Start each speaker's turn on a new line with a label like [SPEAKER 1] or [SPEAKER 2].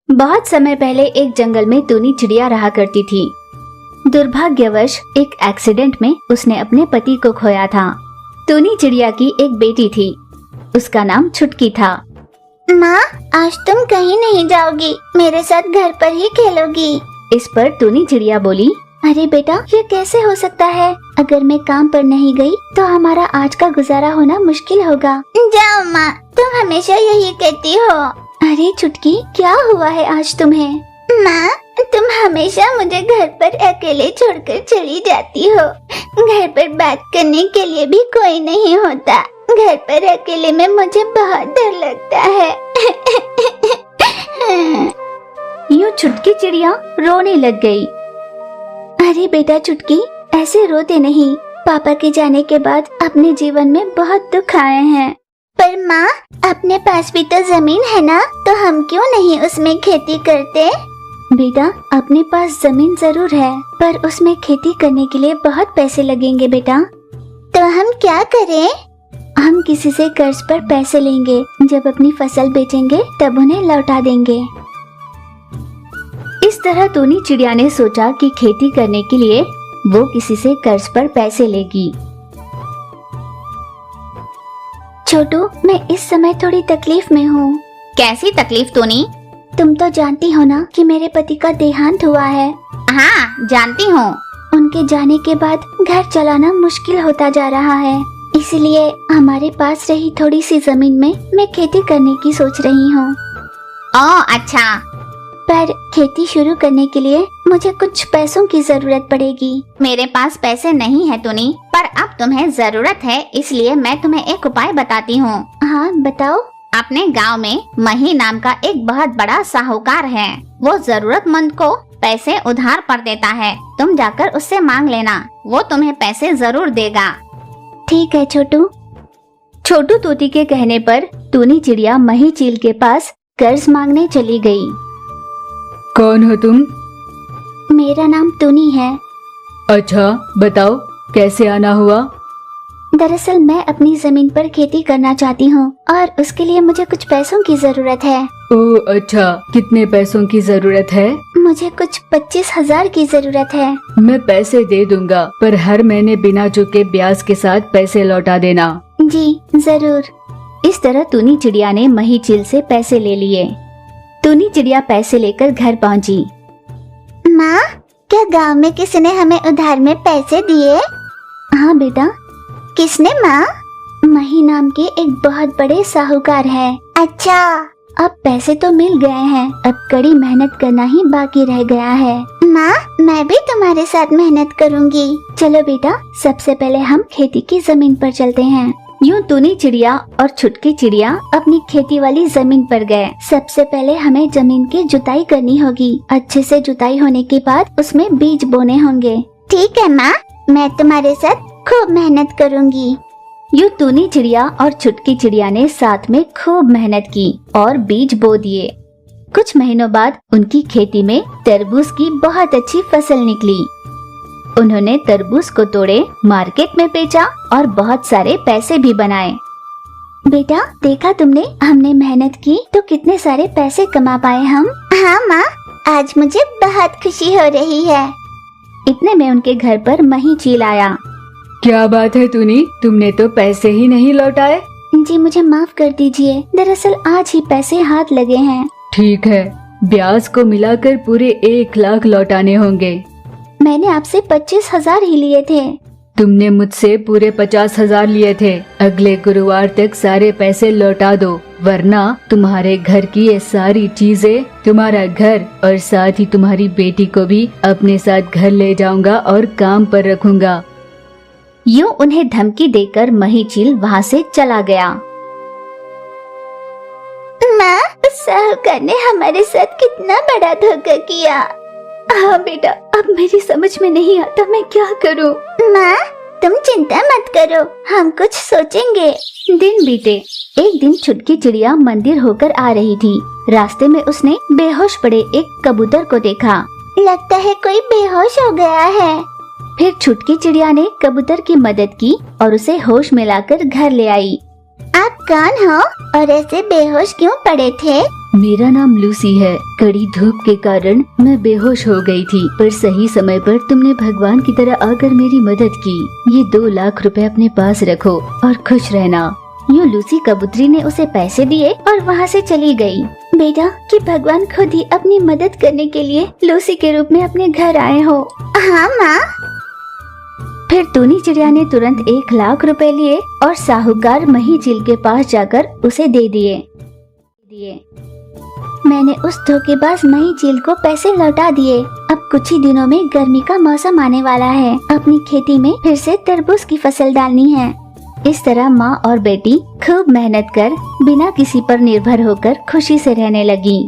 [SPEAKER 1] बहुत समय पहले एक जंगल में टूनी चिड़िया रहा करती थी। दुर्भाग्यवश एक एक्सीडेंट में उसने अपने पति को खोया था। टूनी चिड़िया की एक बेटी थी, उसका नाम छुटकी था।
[SPEAKER 2] माँ, आज तुम कहीं नहीं जाओगी, मेरे साथ घर पर ही खेलोगी।
[SPEAKER 1] इस पर टूनी चिड़िया बोली,
[SPEAKER 2] अरे बेटा, ये कैसे हो सकता है? अगर मैं काम पर नहीं गई तो हमारा आज का गुजारा होना मुश्किल होगा। जाओ माँ, तुम हमेशा यही कहती हो। अरे छुटकी, क्या हुआ है आज तुम्हें? माँ, तुम हमेशा मुझे घर पर अकेले छोड़कर चली जाती हो। घर पर बात करने के लिए भी कोई नहीं होता। घर पर अकेले में मुझे बहुत डर लगता है।
[SPEAKER 1] यूं छुटकी चिड़िया रोने लग गई।
[SPEAKER 2] अरे बेटा छुटकी, ऐसे रोते नहीं। पापा के जाने के बाद अपने जीवन में बहुत दुख आए हैं। पर माँ, अपने पास भी तो जमीन है ना, तो हम क्यों नहीं उसमें खेती करते? बेटा, अपने पास जमीन जरूर है, पर उसमें खेती करने के लिए बहुत पैसे लगेंगे बेटा। तो हम क्या करें? हम किसी से कर्ज पर पैसे लेंगे। जब अपनी फसल बेचेंगे तब उन्हें लौटा देंगे।
[SPEAKER 1] इस तरह टूनी चिड़िया ने सोचा कि खेती करने के लिए वो किसी से कर्ज पर पैसे लेगी।
[SPEAKER 2] छोटू, मैं इस समय थोड़ी तकलीफ में हूँ।
[SPEAKER 3] कैसी तकलीफ टूनी?
[SPEAKER 2] तुम तो जानती हो ना कि मेरे पति का देहांत हुआ है।
[SPEAKER 3] हाँ, जानती हूँ।
[SPEAKER 2] उनके जाने के बाद घर चलाना मुश्किल होता जा रहा है, इसलिए हमारे पास रही थोड़ी सी जमीन में मैं खेती करने की सोच रही हूँ।
[SPEAKER 3] ओह अच्छा।
[SPEAKER 2] पर खेती शुरू करने के लिए मुझे कुछ पैसों की जरूरत पड़ेगी।
[SPEAKER 3] मेरे पास पैसे नहीं है टूनी, पर अब तुम्हें जरूरत है, इसलिए मैं तुम्हें एक उपाय बताती हूँ।
[SPEAKER 2] हाँ बताओ।
[SPEAKER 3] अपने गांव में मही नाम का एक बहुत बड़ा साहूकार है। वो जरूरतमंद को पैसे उधार पर देता है। तुम जाकर उससे मांग लेना, वो तुम्हें पैसे जरूर देगा।
[SPEAKER 2] ठीक है छोटू।
[SPEAKER 1] छोटू तोती के कहने पर टूनी चिड़िया मही चील के पास कर्ज मांगने चली गई।
[SPEAKER 4] कौन हो तुम?
[SPEAKER 2] मेरा नाम टूनी है।
[SPEAKER 4] अच्छा, बताओ कैसे आना हुआ?
[SPEAKER 2] दरअसल मैं अपनी जमीन पर खेती करना चाहती हूँ और उसके लिए मुझे कुछ पैसों की जरूरत है।
[SPEAKER 4] ओह अच्छा, कितने पैसों की जरूरत है?
[SPEAKER 2] मुझे कुछ 25,000 की जरूरत है।
[SPEAKER 4] मैं पैसे दे दूंगा, पर हर महीने बिना चुके ब्याज के साथ पैसे लौटा देना।
[SPEAKER 2] जी जरूर।
[SPEAKER 1] इस तरह टूनी चिड़िया ने मही चील से पैसे ले लिए। टूनी चिड़िया पैसे लेकर घर पहुंची।
[SPEAKER 2] माँ, क्या गांव में किसी ने हमें उधार में पैसे दिए? हाँ बेटा। किसने माँ? मही नाम के एक बहुत बड़े साहूकार है। अच्छा। अब पैसे तो मिल गए हैं, अब कड़ी मेहनत करना ही बाकी रह गया है। माँ, मैं भी तुम्हारे साथ मेहनत करूँगी। चलो बेटा, सबसे पहले हम खेती की जमीन पर चलते हैं।
[SPEAKER 1] यूं टूनी चिड़िया और छुटकी चिड़िया अपनी खेती वाली जमीन पर गए।
[SPEAKER 2] सबसे पहले हमें जमीन की जुताई करनी होगी। अच्छे से जुताई होने के बाद उसमें बीज बोने होंगे। ठीक है माँ, मैं तुम्हारे साथ खूब मेहनत करूँगी।
[SPEAKER 1] यूं टूनी चिड़िया और छुटकी चिड़िया ने साथ में खूब मेहनत की और बीज बो दिए। कुछ महीनों बाद उनकी खेती में तरबूज की बहुत अच्छी फसल निकली। उन्होंने तरबूज को तोड़े, मार्केट में बेचा और बहुत सारे पैसे भी बनाए।
[SPEAKER 2] बेटा, देखा तुमने, हमने मेहनत की तो कितने सारे पैसे कमा पाए हम। हाँ माँ, आज मुझे बहुत खुशी हो रही है।
[SPEAKER 1] इतने में उनके घर पर मही चील आया।
[SPEAKER 4] क्या बात है टूनी, तुमने तो पैसे ही नहीं लौटाए?
[SPEAKER 2] जी मुझे माफ कर दीजिए, दरअसल आज ही पैसे हाथ लगे हैं।
[SPEAKER 4] ठीक है, ब्याज को मिलाकर पूरे 1 लाख लौटाने होंगे।
[SPEAKER 2] मैंने आपसे 25,000 ही लिए थे।
[SPEAKER 4] तुमने मुझसे पूरे 50,000 लिए थे। अगले गुरुवार तक सारे पैसे लौटा दो, वरना तुम्हारे घर की ये सारी चीजें, तुम्हारा घर और साथ ही तुम्हारी बेटी को भी अपने साथ घर ले जाऊंगा और काम पर रखूंगा।
[SPEAKER 1] यूं उन्हें धमकी देकर मही चील वहाँ से चला गया।
[SPEAKER 2] माँ, साहूकार ने हमारे साथ कितना बड़ा धोखा किया।
[SPEAKER 1] हाँ बेटा, अब मेरी समझ में नहीं आता मैं क्या करूँ।
[SPEAKER 2] माँ, तुम चिंता मत करो, हम कुछ सोचेंगे।
[SPEAKER 1] दिन बीते। एक दिन छुटकी चिड़िया मंदिर होकर आ रही थी। रास्ते में उसने बेहोश पड़े एक कबूतर को देखा।
[SPEAKER 2] लगता है कोई बेहोश हो गया है।
[SPEAKER 1] फिर छुटकी चिड़िया ने कबूतर की मदद की और उसे होश में लाकर घर ले आई।
[SPEAKER 2] आप कौन हो और ऐसे बेहोश क्यों पड़े थे?
[SPEAKER 4] मेरा नाम लूसी है। कड़ी धूप के कारण मैं बेहोश हो गई थी, पर सही समय पर तुमने भगवान की तरह आकर मेरी मदद की। ये 2 लाख रुपए अपने पास रखो और खुश रहना।
[SPEAKER 1] यूँ लूसी कबूतरी ने उसे पैसे दिए और वहाँ से चली गई।
[SPEAKER 2] बेटा, कि भगवान खुद ही अपनी मदद करने के लिए लूसी के रूप में अपने घर आए हो। हाँ माँ।
[SPEAKER 1] फिर टूनी चिड़िया ने तुरंत 1 लाख रुपए लिए और साहूकार मही झील के पास जाकर उसे दे दिए।
[SPEAKER 2] मैंने उस धोखेबाज मही झील को पैसे लौटा दिए। अब कुछ ही दिनों में गर्मी का मौसम आने वाला है। अपनी खेती में फिर से तरबूज की फसल डालनी है।
[SPEAKER 1] इस तरह माँ और बेटी खूब मेहनत कर बिना किसी पर निर्भर होकर खुशी से रहने लगी।